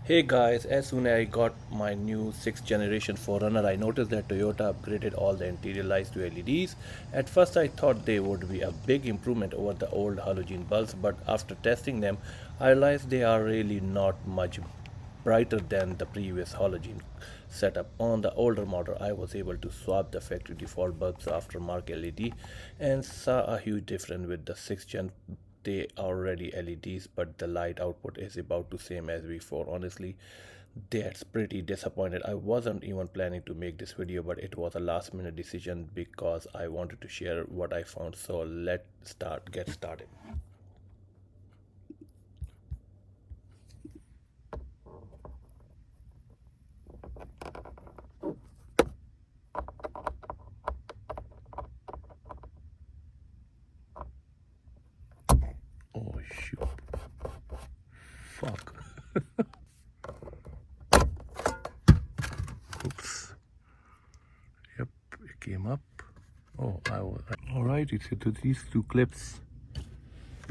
Hey guys, as soon as I got my new 6th generation 4runner, I noticed that Toyota upgraded all the interior lights to LEDs. At first I thought they would be a big improvement over the old halogen bulbs, but after testing them, I realized they are really not much brighter than the previous halogen setup. On the older model, I was able to swap the factory default bulbs after mark LED and saw a huge difference with the 6th gen. They are already LEDs, but the light output is about the same as before. Honestly, that's pretty disappointed. I wasn't even planning to make this video, but it was a last minute decision because I wanted to share what I found. So let's get started. Oh shoot. Fuck. Oops. Yep, it came up. Oh, all right. It's into these two clips.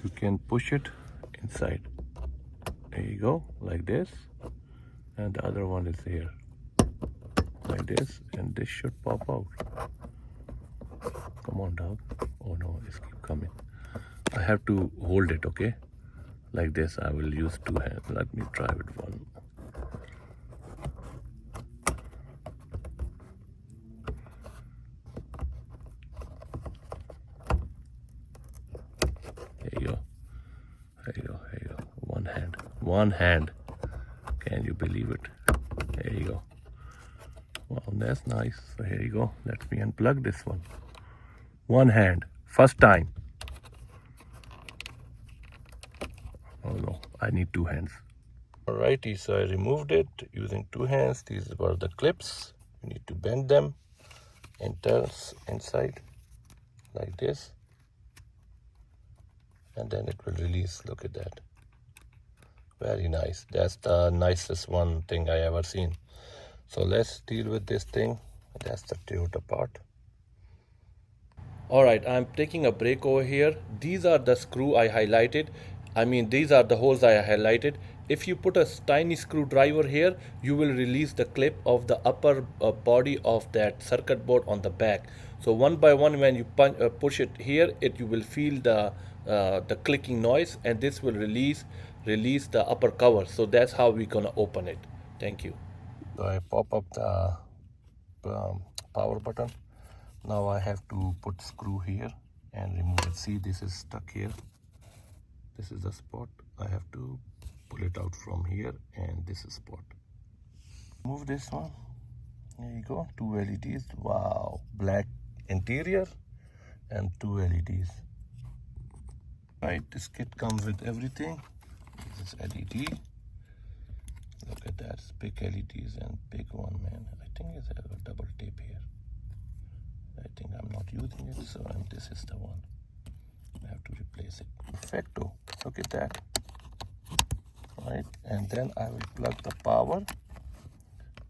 You can push it inside. There you go, like this. And the other one is here, like this, and this should pop out. Come on, dog. Oh no, it's keep coming. I have to hold it, okay? Like this. I will use two hands. Let me try with one. There you go. There you go. There you go. One hand. One hand. Can you believe it? There you go. Wow, that's nice. So here you go. Let me unplug this one. One hand. First time. Oh no, I need two hands. Alrighty, so I removed it using two hands. These were the clips. You need to bend them and turn inside like this. And then it will release. Look at that. Very nice. That's the nicest one thing I ever seen. So let's deal with this thing. That's the Toyota part. All right, I'm taking a break over here. These are the screw I highlighted. These are the holes I highlighted. If you put a tiny screwdriver here, you will release the clip of the upper body of that circuit board on the back. So one by one, when you push it here, you will feel the clicking noise, and this will release the upper cover. So that's how we're gonna open it. Thank you. So I pop up the power button. Now I have to put screw here and remove it. See, this is stuck here. This is the spot. I have to pull it out from here, and this is spot. Move this one. There you go. Two LEDs. Wow. Black interior and two LEDs. Right, this kit comes with everything. This is LED. Look at that. It's big LEDs and big one, man. I think it's a double tape here. I think I'm not using it, so this is the one. I have to replace it. Perfecto. Look at that. Right, and then I will plug the power.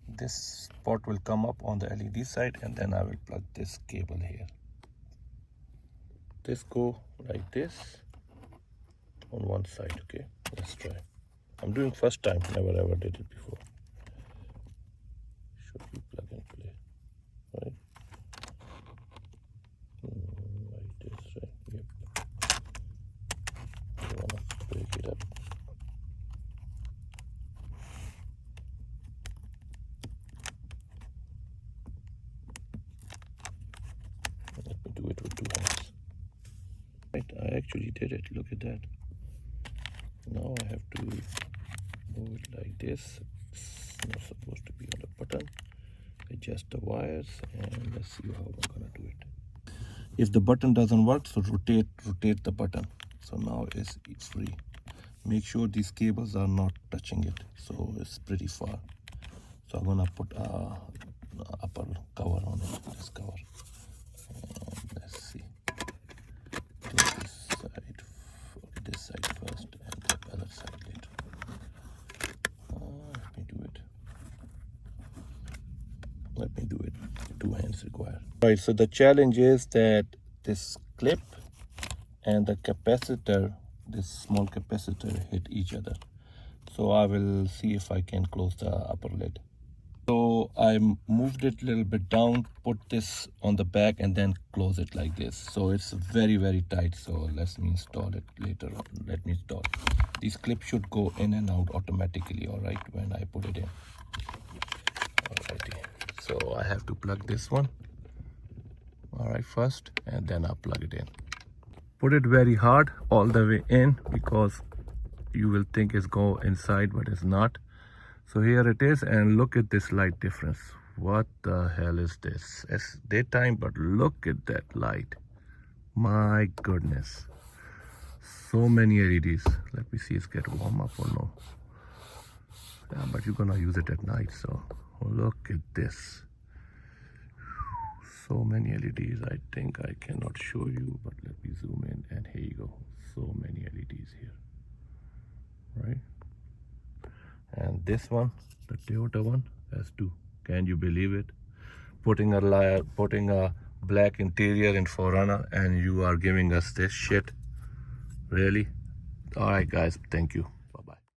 This spot will come up on the LED side, and then I will plug this cable here. This go like this on one side. Okay, let's try. I'm doing first time, never ever did it before. Should be plug and play, right? Like this, right? Yep. You wanna break it up. Let me do it with two hands. Right, I actually did it. Look at that. Now I have to move it like this. It's not supposed to be on the button. Adjust the wires, and let's see how I'm gonna do it. If the button doesn't work, so rotate the button. So now it's free. Make sure these cables are not touching it, so it's pretty far. So I'm gonna put a upper cover on it, this cover. And let's see. This side first, and the other side later. Let me do it. Two hands required. Right, so the challenge is that this clip and the capacitor, this small capacitor, hit each other. So I will see if I can close the upper lid. So I moved it a little bit down, put this on the back and then close it like this. So it's very, very tight. So let me install it later on. Let me install. These clips should go in and out automatically, all right, when I put it in. Alrighty. So I have to plug this one, all right, first, and then I'll plug it in. Put it very hard all the way in because you will think it's go inside, but it's not. So here it is, and look at this light difference. What the hell is this? It's daytime, but look at that light. My goodness. So many LEDs. Let me see it's get warm up or no. Yeah, but you're gonna use it at night, so look at this. So many LEDs. I think I cannot show you, but let me zoom in, and here you go. So many LEDs here, right? And this one, the Toyota one, has two. Can you believe it? Putting a black interior in 4runner, and you are giving us this shit. Really? All right, guys. Thank you.